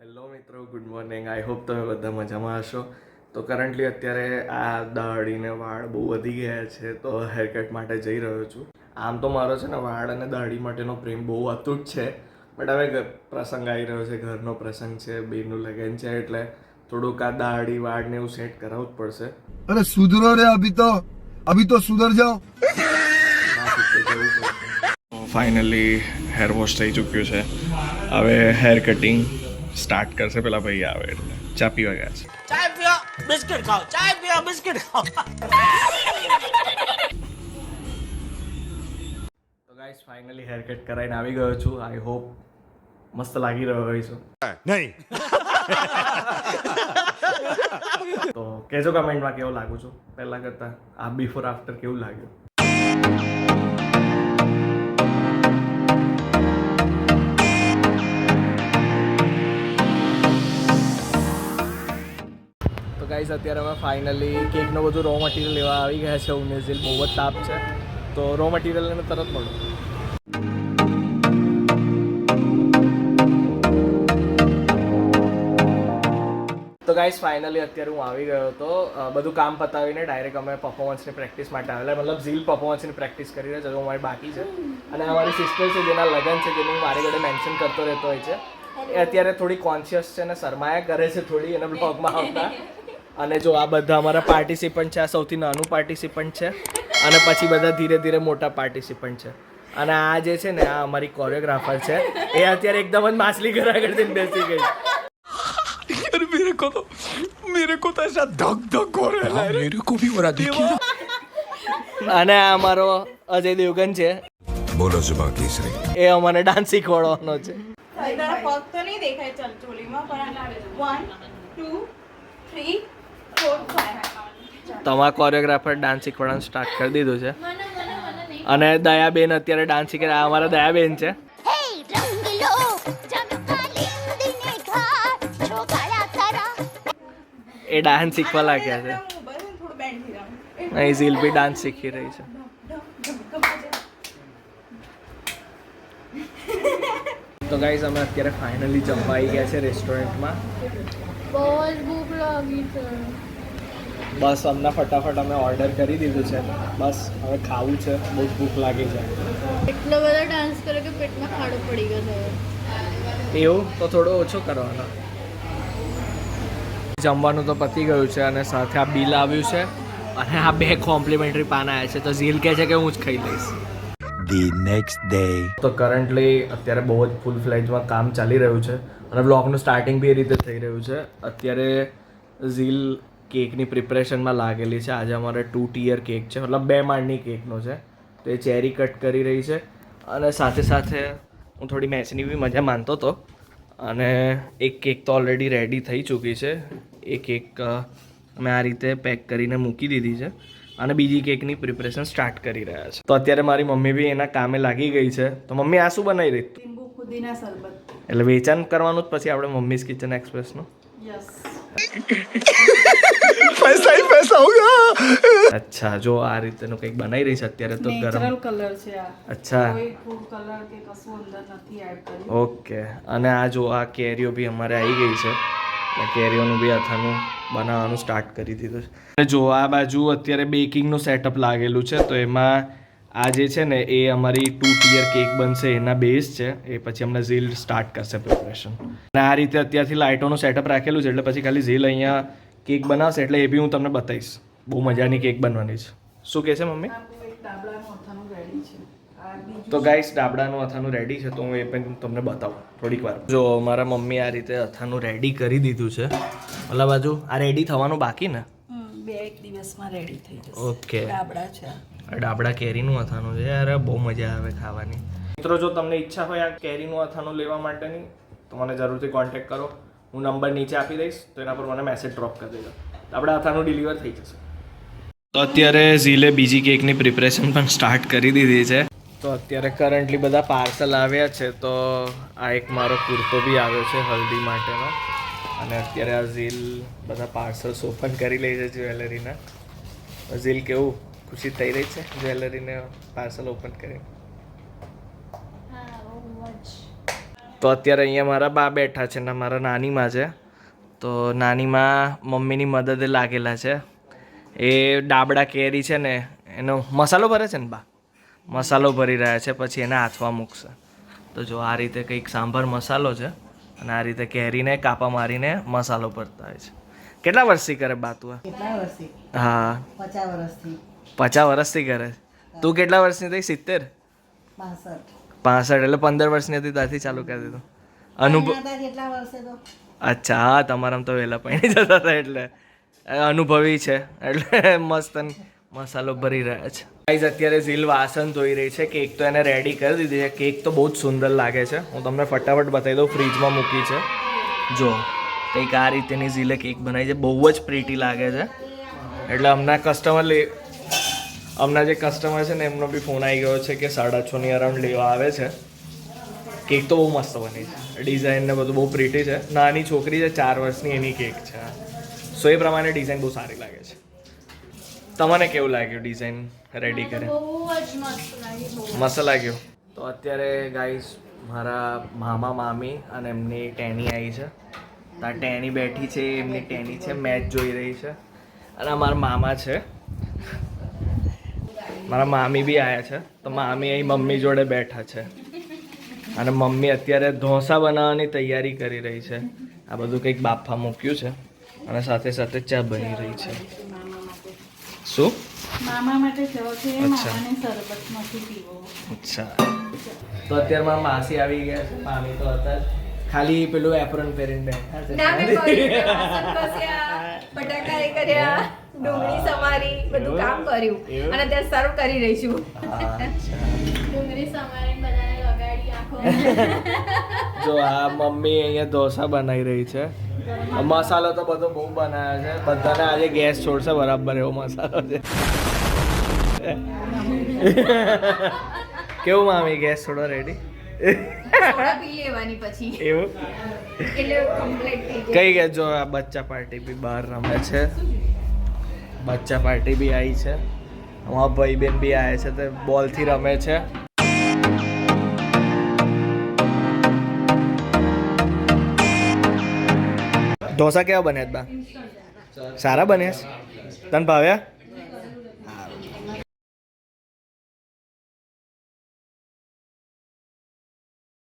Hello મિત્રો, good morning. I hope તમે બધા મજામાં હશો. તો કરન્ટલી અત્યારે આ દાઢીને વાળ બહુ વધી ગયા છે, તો હેરકટ માટે જઈ રહ્યો છું. આમ તો મારો છે ને વાળ અને દાઢી માટેનો પ્રેમ બહુ અતૂટ છે, બટ હવે પ્રસંગ આવી રહ્યો છે, ઘરનો પ્રસંગ છે, બેનનું લગ્ન છે, એટલે થોડુંક આ દાઢી વાળને એવું સેટ કરાવવું જ પડશે. અરે સુધરો રે, અભી તો સુધર જાઓ. ફાઇનલી હેર વોશ થઈ ચૂક્યું છે. હવે હેર કટિંગ સ્ટાર્ટ કરશે. પેલા ભાઈ આવે એટલે ચા પીવા ગયા છે. ચાય પીઓ બિસ્કિટ ખાઓ, ચાય પીઓ બિસ્કિટ ખાઓ. તો ગાઈસ ફાઇનલી હેર કટ કરાવીને આવી ગયો છું. આઈ હોપ મસ્ત લાગી રહ્યો હોય છું. નહીં. તો કહેજો કમેન્ટમાં કેવું લાગુ છું પહેલા કરતા. આ બિફોર આફ્ટર કેવું લાગ્યું. તો ગાઈસ અત્યારે અમે ફાઇનલી કેકનો બધું રો મટીરિયલ લેવા આવી ગયા છે. ઉનેઝિલ બહુ જ તાપ છે, તો રો મટીરિયલને તરત મળો. તો ગાઈસ ફાઇનલી અત્યારે હું આવી ગયો હતો. બધું કામ પતાવીને ડાયરેક્ટ અમે પરફોર્મન્સની પ્રેક્ટિસ માટે આવેલા. મતલબ ઝીલ પરફોર્મન્સની પ્રેક્ટિસ કરી રહ્યા છે, જો અમારી બાકી છે. અને અમારી સિસ્ટર છે જેના લગ્ન છે, જેનું હું મારી જોડે મેન્શન કરતો રહેતો હોય છે. એ અત્યારે થોડી કોન્શિયસ છે અને શરમાયા કરે છે થોડી એના બ્લોગમાં આવતા. અને જો આ બધા અમારા પાર્ટિસિપન્ટ છે, આ સૌથી નાનું પાર્ટિસિપન્ટ છે, અને પછી બધા ધીરે ધીરે મોટા પાર્ટિસિપન્ટ છે. અને આ જે છે ને, આ અમારી કોરિયોગ્રાફર છે, એ અત્યારે એકદમ જ માછલી ઘર આગળ જઈને બેસી ગઈ. मेरे को तो ऐसा धक धक हो रहा है. मेरे को भी हो रहा देखिए. અને આ અમારો અજય દેવગન છે, બોલો સુબા કેસરી. એ અમને ડાન્સ શીખવાડવાનો છે. તારા પગ તો નહીં દેખાય ચલચોલીમાં, પણ 1 2 3 4 5 તમારા કોરિયોગ્રાફર ડાન્સ શીખવાડવાનું સ્ટાર્ટ કરી દીધું છે. અને દયાબેન અત્યારે ડાન્સ શીખે. આ અમારા દયાબેન છે. એ ડાન્સ શીખવા લાગ્યા છે. થોડું બેન્ડ થઈ જાવ. અહીં ઝીલ બી ડાન્સ શીખી રહી છે. તો ગાઈઝ અમે અત્યારે ફાઇનલી જમવા આવી ગયા છે રેસ્ટોરન્ટમાં. બહુ જ ભૂખ લાગી છે. બસ હમણાં ફટાફટ અમે ઓર્ડર કરી દીધું છે. બસ હવે ખાવું છે, બહુ જ ભૂખ લાગી છે. એટલો બધો ડાન્સ કરે કે પેટમાં ખાડો પડી ગયો છે. એવું તો થોડો ઓછો કરવાનો. જમવાનું તો પતી ગયું છે, અને સાથે આ બિલ આવ્યું છે, અને આ 2 કોમ્પ્લિમેન્ટરી પાન આવ્યા છે. તો ઝીલ કહે છે કે હું જ ખાઈ લઈશ. The next day. તો કરન્ટલી અત્યારે બહુ જ ફૂલ ફ્લેજમાં કામ ચાલી રહ્યું છે, અને બ્લોગનું સ્ટાર્ટિંગ બી એ રીતે થઈ રહ્યું છે. અત્યારે ઝીલ કેકની પ્રિપરેશનમાં લાગેલી છે. આજે અમારે 2 ટીયર કેક છે, મતલબ 2 માળની કેકનો છે. તો એ ચેરી કટ કરી રહી છે, અને સાથે સાથે હું થોડી મેચની બી મજા માનતો હતો. અને એક કેક તો ઓલરેડી રેડી થઈ ચૂકી છે. એ કેક અમે આ રીતે પેક કરીને મૂકી દીધી છે, અને બીજી કેકની પ્રિપરેશન સ્ટાર્ટ કરી રહ્યા છે. તો અત્યારે મારી મમ્મી બી એના કામે લાગી ગઈ છે. તો મમ્મી આ શું બનાવી રહી? લીંબુ પુદીના શરબત. એટલે વેચાણ કરવાનું જ પછી આપણે મમ્મીઝ કિચન એક્સપ્રેસનું. યસ. पैसा ही पैसा होगा. અચ્છા, જો આ રીતેનું કંઈક બનાવી રહી છે અત્યારે. તો નેચરલ ગરમ. કલર છે આ. અચ્છા, કોઈ ફૂડ કલર કે કશું અંદર નથી એડ કર્યું. ઓકે. અને આ જો આ કેરીઓ બી અમારે આવી ગઈ છે. એટલે કેરીઓનું બી અથાણું બનાવવાનું સ્ટાર્ટ કરી દીધું છે. અને જો આ બાજુ અત્યારે બેકિંગનું સેટઅપ લાગેલું છે. તો એમાં આ જે છે ને, એ અમારી 2 ટીયર કેક બનશે, એના બેઝ છે. એ પછી અમને ઝીલ સ્ટાર્ટ કરશે પ્રિપરેશન. અને આ રીતે અત્યારથી લાઇટોનું સેટઅપ રાખેલું છે, એટલે પછી ખાલી ઝીલ અહીંયા કેક બનાવશે, એટલે એ બી હું તમને બતાવીશ. બહુ મજાની કેક બનવાની છે. શું કહે છે મમ્મી? આપણું એક ડાબલાનું અથાણું રેડી છે. આ બીજું તો ગાઈસ ડાબડાનું અથાણું રેડી છે, તો હું એ પણ તમને બતાવું થોડીક વાર. જો મારા મમ્મી આ રીતે અથાણું રેડી કરી દીધું છે. મતલબ બાજુ આ રેડી થવાનું બાકી ને? 2 દિવસમાં રેડી થઈ જશે. ઓકે. ડાબડા છે. આ ડાબડા કેરીનું અથાણું છે. યાર બહુ મજા આવે ખાવાની. મિત્રો, જો તમને ઈચ્છા હોય આ કેરીનું અથાણું લેવા માટેની, તો મને જરૂરથી કોન્ટેક્ટ કરો. હું નંબર નીચે આપી દઈશ, તો એના પર મને મેસેજ ડ્રોપ કરી દેજો. આપણા અથાણું ડિલિવર થઈ જશે. તો અત્યારે ઝીલે બીજી કેકની પ્રિપરેશન પણ સ્ટાર્ટ કરી દીધી છે. તો અત્યારે કરન્ટલી બધા પાર્સલ આવ્યા છે. તો આ એક મારો કુર્તો બી આવ્યો છે હલ્દી માટેનો. અને અત્યારે આ ઝીલ બધા પાર્સલ્સ ઓપન કરી લે છે જ્વેલરીના. ઝીલ કેવું ખુશી થઈ રહી છે જ્વેલરીને પાર્સલ ઓપન કરી? હા, બહુ જ. તો અત્યારે અહીંયા મારા બા બેઠા છે ને મારા નાનીમાં છે. તો નાનીમાં મમ્મીની મદદે લાગેલા છે. એ ડાબડા કેરી છે ને એનો મસાલો ભરે છે ને બા, મસાલો ભરી રહ્યા છે, પછી એને હાથમાં મૂકશે. તો જો આ રીતે કંઈક સાંભાર મસાલો છે અને આ રીતે કેરીને કાપા મારીને મસાલો ભરતા હોય છે. કેટલા વર્ષથી કરે બા તું? કેટલા વર્ષથી? હા 50 વર્ષથી. 50 વર્ષથી કરે. તું કેટલા વર્ષની થઈ? 70? 65. 65 એટલે 15 વર્ષની હતી ત્યારથી ચાલુ કરી દીધું. અનુભવ? હતા કેટલા વર્ષે તો? અચ્છા, હા, તમારામાં તો વહેલા પૈણી જતા હતા એટલે અનુભવી છે એટલે મસ્ત મસાલો ભરી રહ્યા છે. ગાઈઝ અત્યારે ઝીલ વાસણ ધોઈ રહી છે. કેક તો એને રેડી કરી દીધી છે. કેક તો બહુ જ સુંદર લાગે છે. હું તમને ફટાફટ બતાવી દઉં. ફ્રીજમાં મૂકી છે. જો કંઈક આ રીતેની ઝીલે કેક બનાવી છે. બહુ જ પ્રીટી લાગે છે. એટલે હમણાં જે કસ્ટમર છે ને એમનો બી ફોન આવી ગયો છે કે 6:30 અરાઉન્ડ લેવા આવે છે. કેક તો બહુ મસ્ત બની છે. ડિઝાઇન ને બધું બહુ પ્રીટી છે. નાની છોકરી છે 4 વર્ષની, એની કેક છે. સો એ પ્રમાણે ડિઝાઇન બહુ સારી લાગે છે. તમને કેવું લાગ્યું ડિઝાઇન રેડી કરે? બહુ જ મસ્ત લાગી, બહુ. મસ્ત લાગ્યું. તો અત્યારે ગાઈસ મારા મામા મામી અને એમની ટેની આવી છે. ત્યાં ટેની બેઠી છે, એમની ટેની છે, મેચ જોઈ રહી છે. અને અમારા મામા છે, મારા મામી બી આવ્યા છે. તો મામી અહીં મમ્મી જોડે બેઠા છે અને મમ્મી અત્યારે ઢોસા બનાવવાની તૈયારી કરી રહી છે. આ બધું કંઈક બાફા મૂક્યું છે અને સાથે સાથે ચા બની રહી છે. શું? મામા માટે જવો છે, અચ્છા. મામાને શરબત નથી પીવો. અચ્છા. તો અત્યારે મારા માસી આવી ગયા છે. મામી તો હતા જ. ખાલી પેલું એપ્રન પહેરીને બેઠા છે. ના મેં કર્યું, વાસણ ઘસ્યા, બટાકા એ કર્યા, ડુંગળી સમારી, બધું કામ કર્યું એવું? અને અત્યારે સર્વ કરી રહી છું. હા, અચ્છા. ડુંગળી સમારીને બધાને લગાડી આખો. જો આ મમ્મી અહીંયા ઢોસા બનાવી રહી છે. મસાલો તો બધો બહુ બનાવ્યો છે. બધાને આજે ગેસ છોડશે બરાબર એવો મસાલો છે. કેવું મામી, ગેસ છોડવા રેડી? સોડા પી લેવાની પછી એવું એટલે કમ્પ્લીટ થઈ જાય. કઈ ગયા? જો આ બચ્ચા પાર્ટી બી બહાર રમે છે. બચ્ચા પાર્ટી બી આવી છે. અમારા ભાઈ બેન બી આવ્યા છે તે બોલથી રમે છે. ઢોસા કેવા બન્યા બા? સારા બન્યા? તને ભાવ્યા?